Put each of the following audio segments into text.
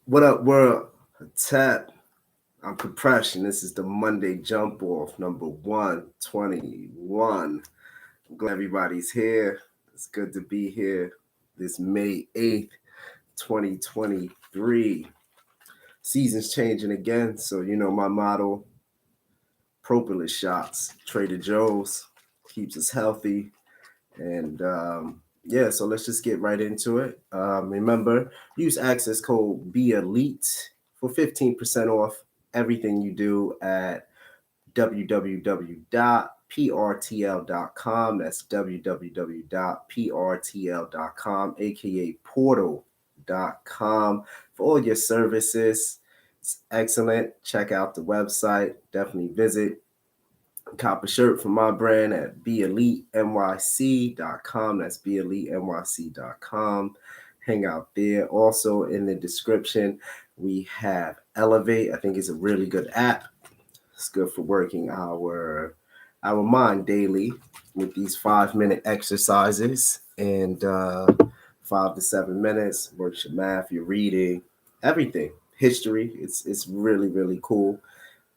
What up, world? Tap. I'm Compression. This is the Monday jump off number 121. I'm glad everybody's here. It's good to be here this May 8th, 2023. Season's changing again. So, my motto propolis shots, Trader Joe's keeps us healthy. And yeah, so let's just get right into it. Remember, use access code BELITE for 15% off everything you do at www.prtl.com. That's www.prtl.com, aka portal.com, for all your services. It's excellent. Check out the website. Definitely visit. Cop a shirt from my brand at BELITENYC.com. That's BELITENYC.com. Hang out there. Also in the description, we have Elevate. I think it's a really good app. It's good for working our mind daily with these 5-minute exercises and 5 to 7 minutes. Works your math, your reading, everything. History. It's really really cool.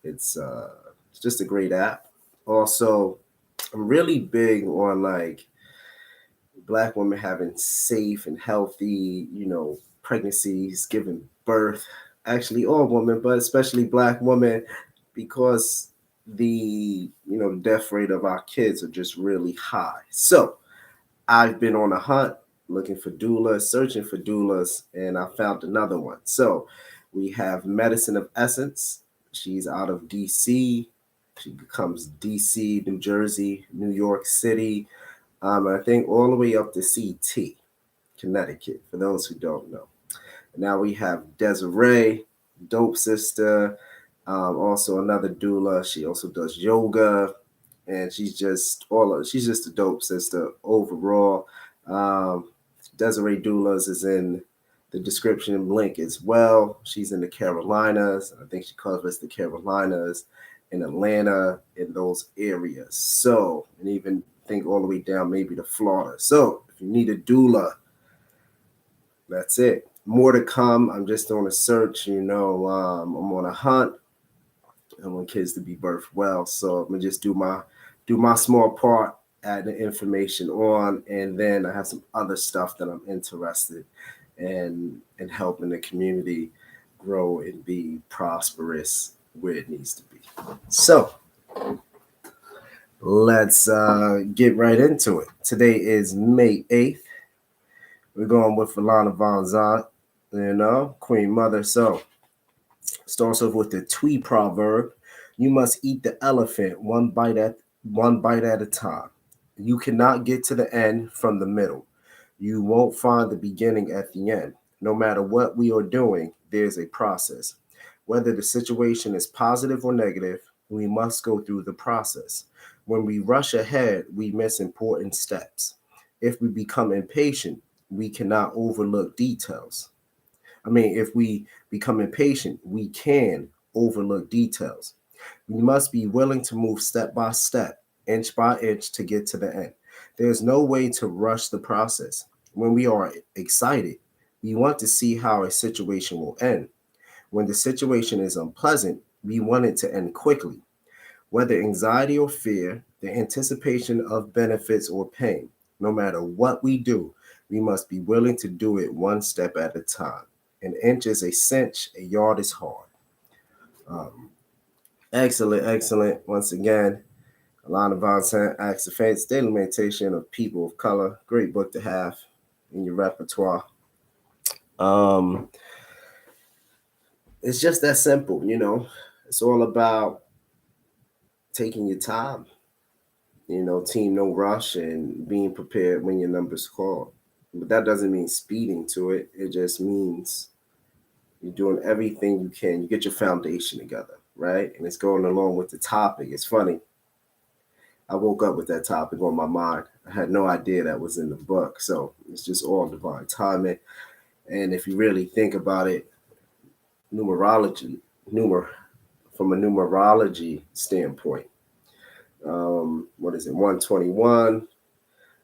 It's just a great app. Also, I'm really big on like black women having safe and healthy, pregnancies, giving birth. Actually, all women, but especially black women, because the death rate of our kids are just really high. So I've been on a hunt looking for doulas, searching for doulas, and I found another one. So we have Medicine of Essence. She's out of DC. She becomes DC, New Jersey, New York City, and I think all the way up to CT, Connecticut, for those who don't know. Now we have Desiree, Dope Sister, also another doula. She also does yoga, and she's just a dope sister overall. Um, Desiree Doulas is in the description link as well. She's in the Carolinas. I think she covers the Carolinas in Atlanta, in those areas. So, and even think all the way down maybe to Florida. So, if you need a doula, that's it. More to come. I'm just on a search. I'm on a hunt. I want kids to be birthed well. So I'm gonna just do my small part, add the information on, and then I have some other stuff that I'm interested in helping the community grow and be prosperous where it needs to be. So let's get right into it. Today is May 8th. We're going with Alana Von Zant, Queen Mother. So starts off with the Twee proverb: "You must eat the elephant one bite at a time. You cannot get to the end from the middle. You won't find the beginning at the end. No matter what we are doing, there's a process. Whether the situation is positive or negative, we must go through the process. When we rush ahead, we miss important steps. If we become impatient, we cannot overlook details. If we become impatient, we can overlook details. We must be willing to move step by step, inch by inch to get to the end. There's no way to rush the process. When we are excited, we want to see how a situation will end. When the situation is unpleasant, we want it to end quickly. Whether anxiety or fear, the anticipation of benefits or pain, no matter what we do, we must be willing to do it one step at a time. An inch is a cinch, a yard is hard. Um, Excellent, excellent. Once again, Alana Von Sant asks the Faith Daily Meditation of People of Color. Great book to have in your repertoire. Um, it's just that simple. It's all about taking your time. Team no rush and being prepared when your number's called. But that doesn't mean speeding to it. It just means you're doing everything you can. You get your foundation together, right? And it's going along with the topic. It's funny. I woke up with that topic on my mind. I had no idea that was in the book. So it's just all divine timing. And if you really think about it, numerology, numer from a numerology standpoint, what is it? 121.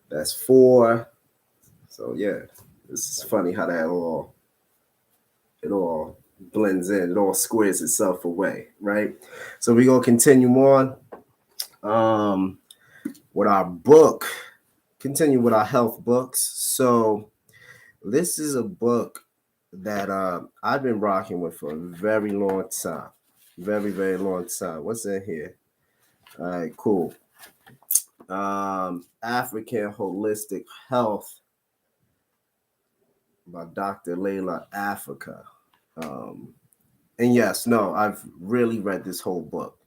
That's 4. So yeah, it's funny how that all it all blends in, it all squares itself away, right? So we're gonna continue on um, with our book, continue with our health books. So this is a book that I've been rocking with for a very long time, very very long time. What's in here? All right, cool. African Holistic Health by Dr. Layla Africa. Um, and yes, no, I've really read this whole book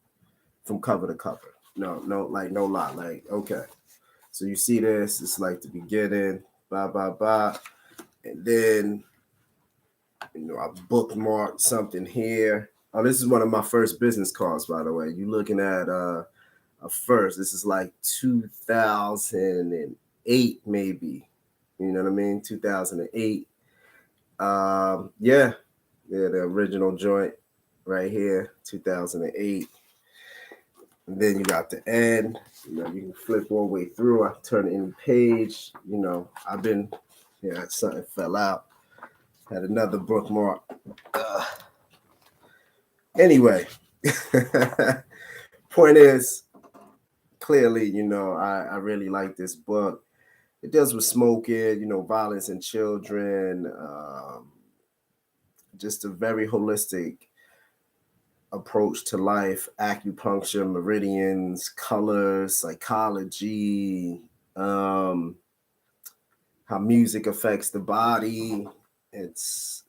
from cover to cover. No, no, like no lie. Like, okay. So you see this, it's like the beginning, blah, blah, blah. And then, I bookmarked something here. Oh, this is one of my first business cards, by the way. You're looking at a first. This is like 2008, maybe. You know what I mean? 2008. Yeah, the original joint right here, 2008. And then you got the end. You can flip all the way through. I turn any page. Something fell out. Had another bookmark. Anyway, point is, clearly, I really like this book. It deals with smoking, violence in children, just a very holistic approach to life, acupuncture, meridians, colors, psychology, how music affects the body. It's,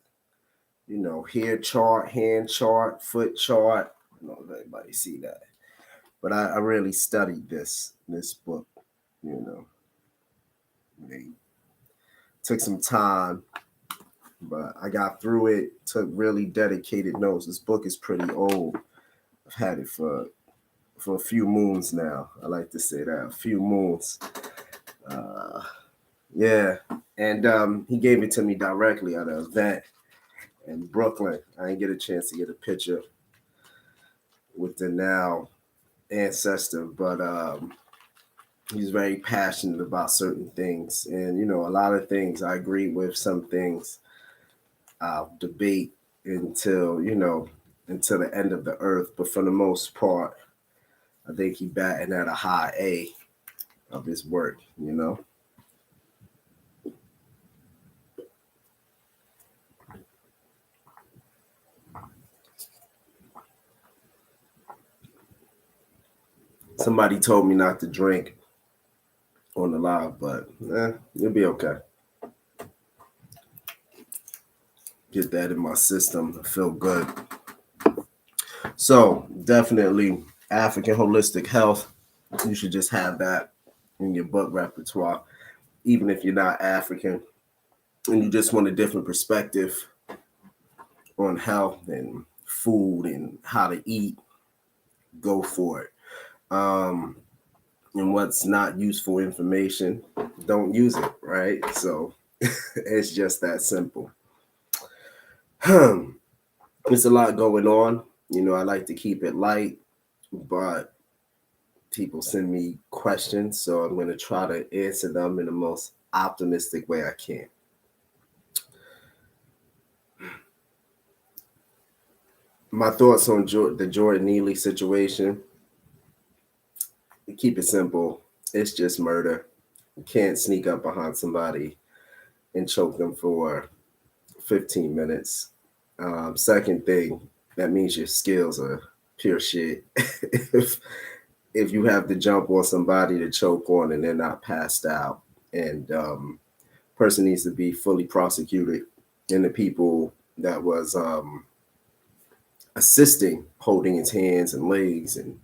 hair chart, hand chart, foot chart. I don't know if everybody see that. But I really studied this book, They took some time, but I got through it, took really dedicated notes. This book is pretty old. I've had it for a few moons now. I like to say that, a few moons. Yeah. And he gave it to me directly at an event in Brooklyn. I didn't get a chance to get a picture with the now ancestor, but he's very passionate about certain things. And, a lot of things I agree with, some things I'll debate until the end of the earth. But for the most part, I think he batting at a high A of his work. Somebody told me not to drink on the live, but you'll be okay. Get that in my system. I feel good. So definitely African holistic health. You should just have that in your book repertoire, even if you're not African and you just want a different perspective on health and food and how to eat. Go for it. And what's not useful information, don't use it, right? So it's just that simple. It's a lot going on. I like to keep it light, but people send me questions, so I'm going to try to answer them in the most optimistic way I can. My thoughts on the Jordan Neely situation. Keep it simple. It's just murder. You can't sneak up behind somebody and choke them for 15 minutes. Second thing, that means your skills are pure shit. if you have to jump on somebody to choke on and they're not passed out, and person needs to be fully prosecuted, and the people that was assisting holding his hands and legs, and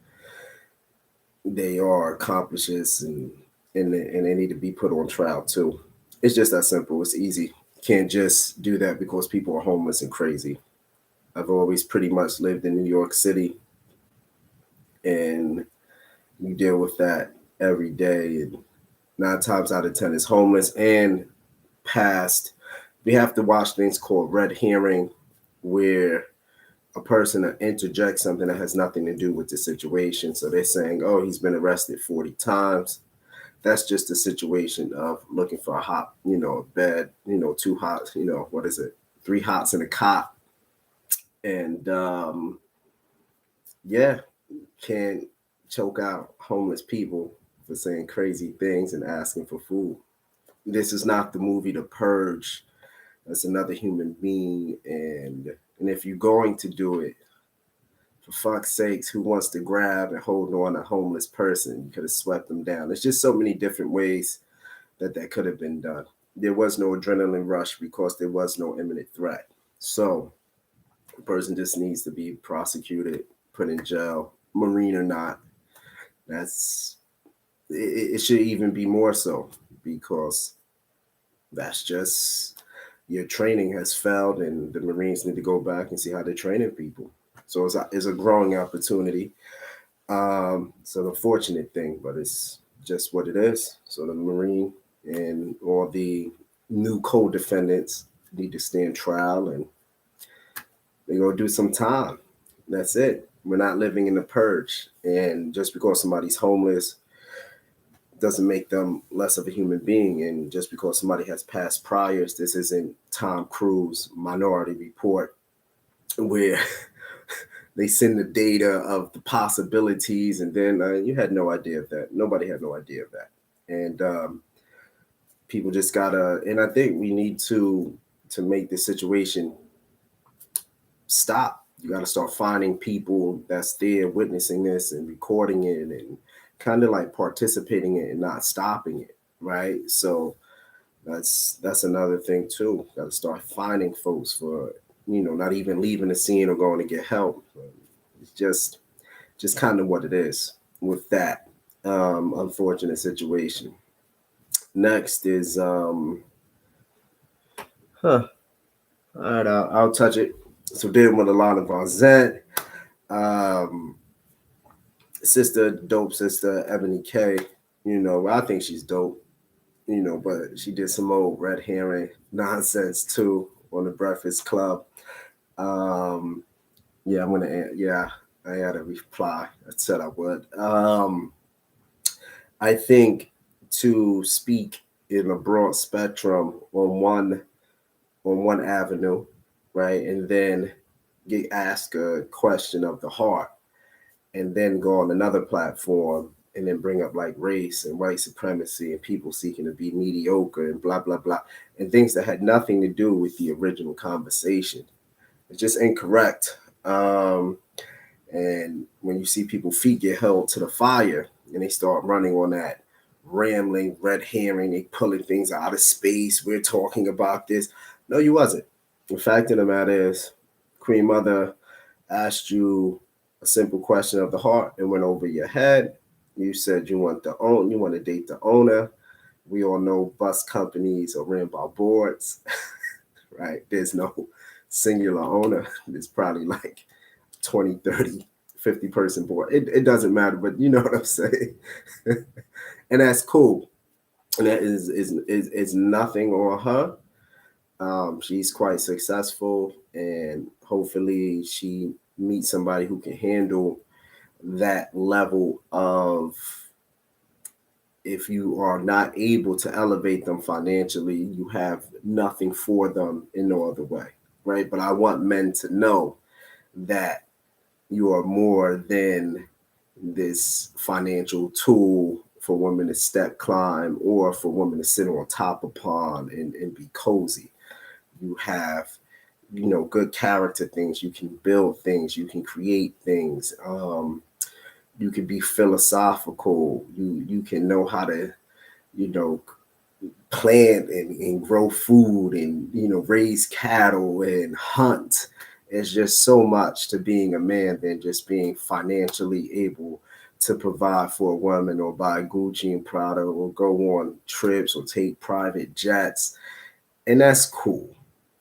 they are accomplices, and they need to be put on trial too. It's just that simple. It's easy. Can't just do that because people are homeless and crazy. I've always pretty much lived in New York City, and you deal with that every day. And 9 times out of 10 is homeless and past. We have to watch things called red herring, where a person interjects something that has nothing to do with the situation. So they're saying, oh, he's been arrested 40 times. That's just a situation of looking for a hot, a bed, 2 hots, what is it? 3 hots in a cot. And yeah, can't choke out homeless people for saying crazy things and asking for food. This is not the movie The Purge. That's another human being, and if you're going to do it, for fuck's sakes, who wants to grab and hold on a homeless person? You could have swept them down. There's just so many different ways that could have been done. There was no adrenaline rush because there was no imminent threat. So the person just needs to be prosecuted, put in jail, Marine or not. That's it should even be more so because that's just your training has failed, and the Marines need to go back and see how they're training people. So it's a growing opportunity. It's an unfortunate thing, but it's just what it is. So the Marine and all the new co-defendants need to stand trial, and they go do some time. That's it. We're not living in the purge, and just because somebody's homeless doesn't make them less of a human being. And just because somebody has past priors, this isn't Tom Cruise Minority Report where they send the data of the possibilities, and then you had no idea of that. Nobody had no idea of that, and people just gotta. And I think we need to make the situation stop. You got to start finding people that's there witnessing this and recording it and kind of like participating in it and not stopping it, right? So that's another thing too. Got to start finding folks for not even leaving the scene or going to get help. It's just kind of what it is with that unfortunate situation. Next is huh. All right, I'll touch it. So dealing with a lot of Vanzant, um, sister, dope sister, Ebony K. I think she's dope. But she did some old red herring nonsense too on the Breakfast Club. Um, yeah, yeah, I had a reply. I said I would. I think to speak in a broad spectrum on one avenue, right, and then get asked a question of the heart, and then go on another platform and then bring up like race and white supremacy and people seeking to be mediocre and blah blah blah and things that had nothing to do with the original conversation. It's just incorrect. And when you see people feet get held to the fire and they start running on that rambling red herring, they pulling things out of space. We're talking about this. No, you wasn't. The fact of the matter is, Queen Mother asked you a simple question of the heart and went over your head. You said you want to date the owner. We all know bus companies are ran by boards, right? There's no singular owner. There's probably like 20, 30, 50-person board. It doesn't matter, but you know what I'm saying. And that's cool. And that is nothing on her. She's quite successful, and hopefully she meets somebody who can handle that level of, if you are not able to elevate them financially, you have nothing for them in no other way, right? But I want men to know that you are more than this financial tool for women to step climb or for women to sit on top upon and be cozy. You have good character things. You can build things. You can create things. You can be philosophical. You can know how to you know plant and grow food and raise cattle and hunt. It's just so much to being a man than just being financially able to provide for a woman or buy Gucci and Prada or go on trips or take private jets. And that's cool.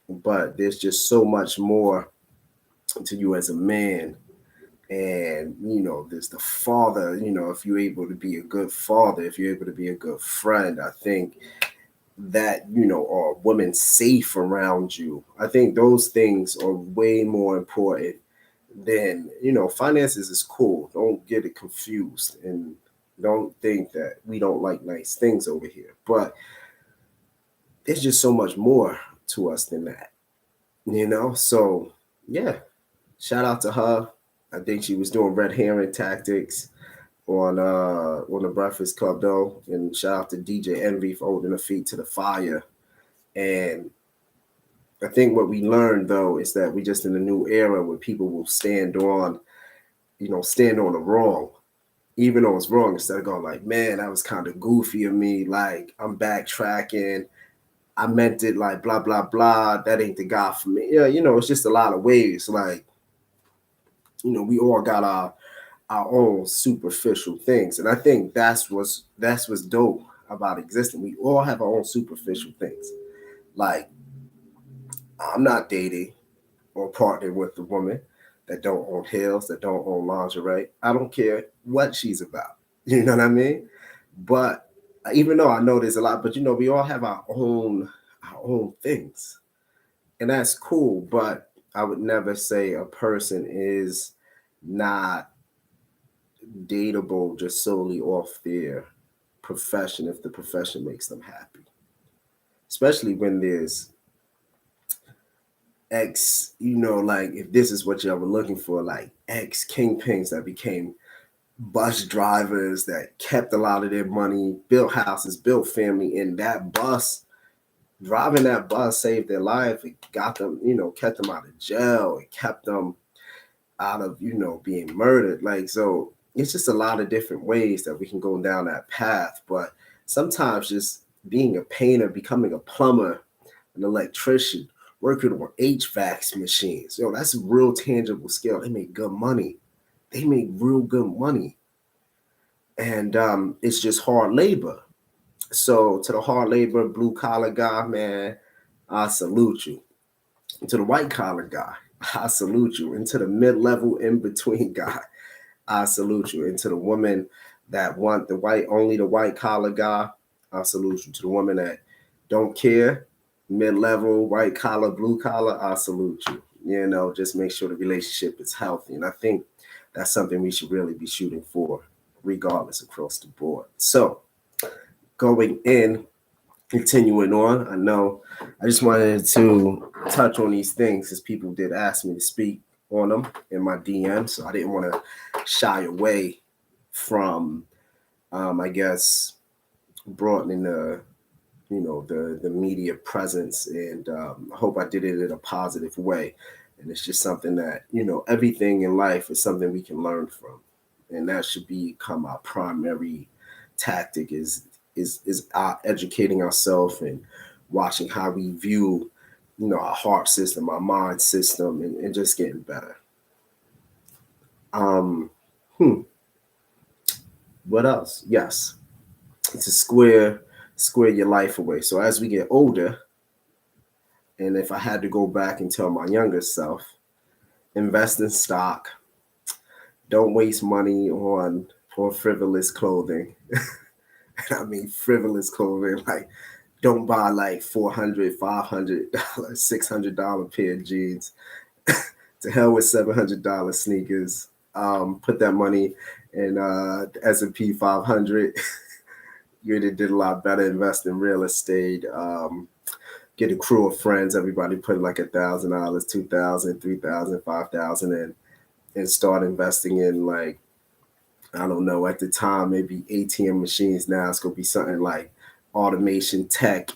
But there's just so much more to you as a man. And there's the father. If you're able to be a good father, if you're able to be a good friend, I think that are women safe around you. I think those things are way more important than finances is cool. Don't get it confused, and don't think that we don't like nice things over here. But there's just so much more to us than that. So yeah, Shout out to her. I think she was doing red herring tactics on the Breakfast Club though. And shout out to DJ Envy for holding her feet to the fire. And I think what we learned though is that we just in a new era where people will stand on the wrong, even though it's wrong, instead of going like, man, that was kind of goofy of me. Like I'm backtracking. I meant it like blah blah blah. That ain't the guy for me. Yeah, it's just a lot of ways. Like, we all got our own superficial things. And I think that's what's dope about existing. We all have our own superficial things. Like I'm not dating or partnering with a woman that don't own heels, that don't own lingerie. I don't care what she's about. You know what I mean? But even though I know there's a lot, but we all have our own things. And that's cool. But I would never say a person is not dateable just solely off their profession if the profession makes them happy. Especially when there's like if this is what y'all were looking for, like ex kingpins that became bus drivers that kept a lot of their money, built houses, built family, and driving that bus saved their life. It got them, kept them out of jail. It kept them out of, being murdered. Like, so it's just a lot of different ways that we can go down that path. But sometimes just being a painter, becoming a plumber, an electrician, working on HVAC machines, that's a real tangible skill. They make good money. They make real good money. And it's just hard labor. So to the hard labor, blue collar guy, man, I salute you. And to the white collar guy, I salute you. And to the mid level in between guy, I salute you. And to the woman that want only the white collar guy, I salute you. To the woman that don't care, mid level, white collar, blue collar, I salute you. Just make sure the relationship is healthy. And I think that's something we should really be shooting for, regardless across the board. So going in, continuing on, I just wanted to touch on these things because people did ask me to speak on them in my DM, so I didn't want to shy away from, I guess, broadening the media presence, and I hope I did it in a positive way. And it's just something that everything in life is something we can learn from, and that should become our primary tactic is educating ourselves and watching how we view our heart system, our mind system, and just getting better. um hmm, what else? Yes, it's a square your life away. So as we get older, and if I had to go back and tell my younger self, invest in stock, don't waste money on frivolous clothing. I mean frivolous clothing, like don't buy like $400, $500, $600 pair of jeans. To hell with $700 sneakers. Put that money in the S&P 500. You did a lot better. Invest in real estate. Get a crew of friends. Everybody put like $1,000, 2,000, 3,000, 5,000 in, and start investing in, like, I don't know, at the time maybe ATM machines. Now it's gonna be something like automation tech.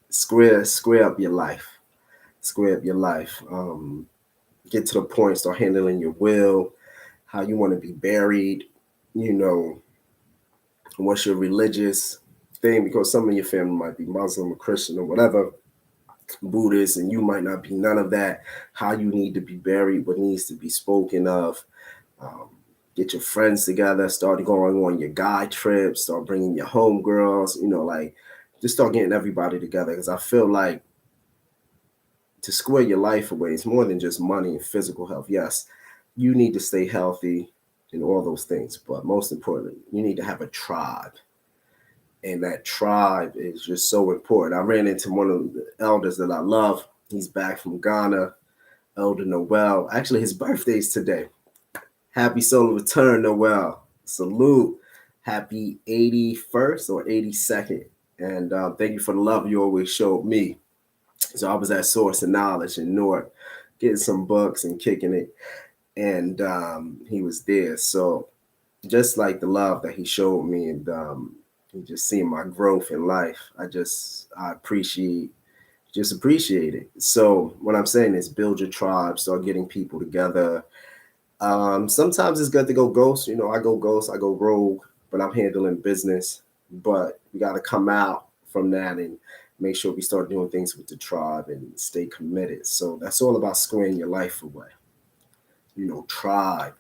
Square up your life. Square up your life. Get to the point. Start handling your will. How you want to be buried. You know, what's your religious thing? Because some of your family might be Muslim or Christian or whatever, Buddhist, and you might not be none of that. How you need to be buried, what needs to be spoken of. Um, get your friends together, start going on your guy trips, start bringing your homegirls, like just start getting everybody together. Because I feel like to square your life away, it's more than just money and physical health. Yes, you need to stay healthy and all those things, but most importantly, you need to have a tribe. And that tribe is just so important. I ran into one of the elders that I love. He's back from Ghana, Elder Noel. Actually, his birthday's today. Happy solar return, Noel. Salute. Happy 81st or 82nd. And thank you for the love you always showed me. So I was at Source of Knowledge in Newark, getting some bucks and kicking it. And he was there. So just like the love that he showed me, and just seeing my growth in life, I appreciate it. So what I'm saying is build your tribe, start getting people together. Sometimes it's good to go ghost. I go ghost, I go rogue, but I'm handling business. But we got to come out from that and make sure we start doing things with the tribe and stay committed. So that's all about squaring your life away. Tribe,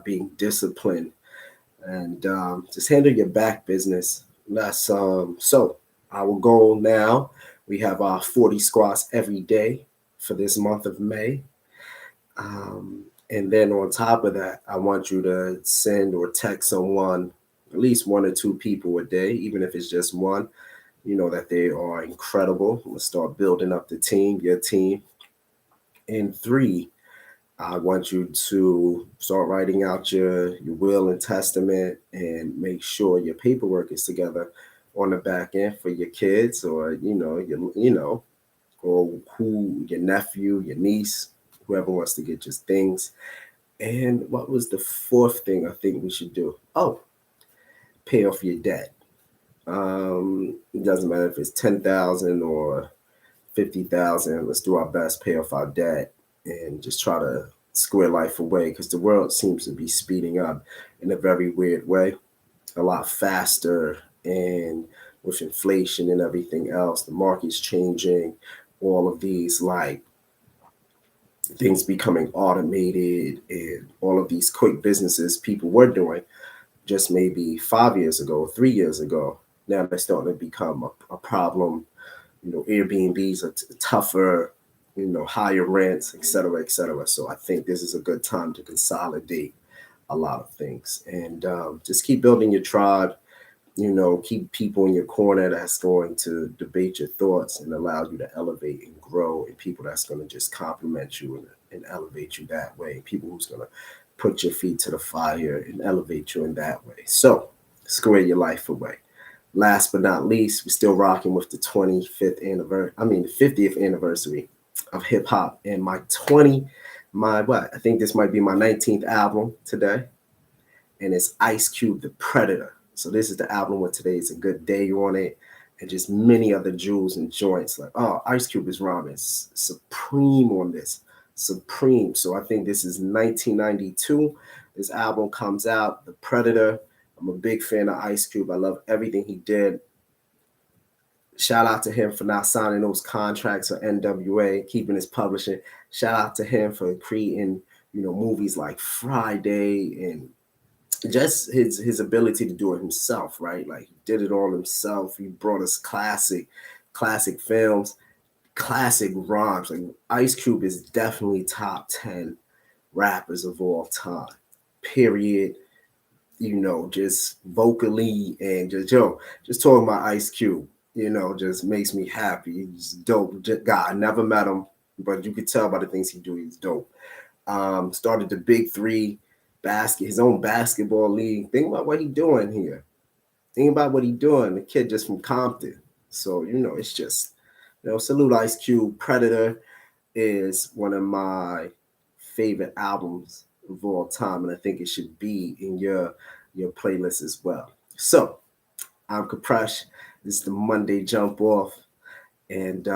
being disciplined, and just handle your back business. That's so our goal now. We have our 40 squats every day for this month of May. And then on top of that, I want you to send or text someone, at least one or two people a day, even if it's just one, that they are incredible. We'll start building up the team, your team. And three, I want you to start writing out your will and testament and make sure your paperwork is together on the back end for your kids, or or who your nephew, your niece, whoever wants to get your things. And what was the fourth thing I think we should do? Oh, pay off your debt. It doesn't matter if it's 10,000 or 50,000. Let's do our best, pay off our debt, and just try to square life away, because the world seems to be speeding up in a very weird way, a lot faster. And with inflation and everything else, the market's changing, all of these like things becoming automated, and all of these quick businesses people were doing just maybe 5 years ago, 3 years ago, now they're starting to become a problem. Airbnbs are tougher, higher rents, et cetera, et cetera. So I think this is a good time to consolidate a lot of things, and just keep building your tribe. Keep people in your corner that's going to debate your thoughts and allow you to elevate and grow, and people that's going to just compliment you and elevate you that way. People who's going to put your feet to the fire and elevate you in that way. So square your life away. Last but not least, we're still rocking with the 25th anniversary. The 50th anniversary of hip hop, and I think this might be my 19th album today, and it's Ice Cube, The Predator. So this is the album where Today Is a Good Day on it, and just many other jewels and joints. Like, oh, Ice Cube is rhyming supreme on this, supreme. So I think this is 1992. This album comes out, The Predator. I'm a big fan of Ice Cube. I love everything he did. Shout out to him for not signing those contracts for NWA, keeping his publishing. Shout out to him for creating, movies like Friday, and just his ability to do it himself, right? Like, he did it all himself. He brought us classic films, classic rhymes. Like, Ice Cube is definitely top 10 rappers of all time, period. Just vocally, and just talking about Ice Cube, just makes me happy. He's dope guy. I never met him, but you could tell by the things he do, he's dope. Started the Big Three his own basketball league. Think about what he doing here. Think about what he doing. The kid just from Compton. So, it's just, salute Ice Cube. Predator is one of my favorite albums of all time, and I think it should be in your playlist as well. So I'm Kapresh. This is the Monday Jump Off, and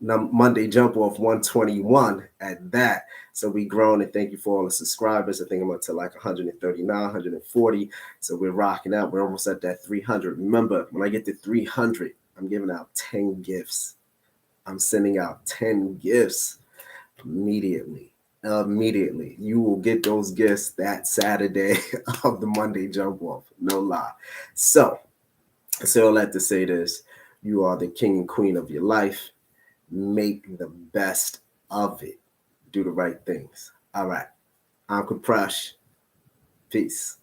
Monday Jump Off 121 at that. So we grown, and thank you for all the subscribers. I think I'm up to like 139, 140. So we're rocking out. We're almost at that 300. Remember, when I get to 300, I'm giving out 10 gifts. I'm sending out 10 gifts immediately. You will get those gifts that Saturday of the Monday Jump Off. No lie. So I say all that to say this. You are the king and queen of your life. Make the best of it. Do the right things. All right. I'm Kapresh. Peace.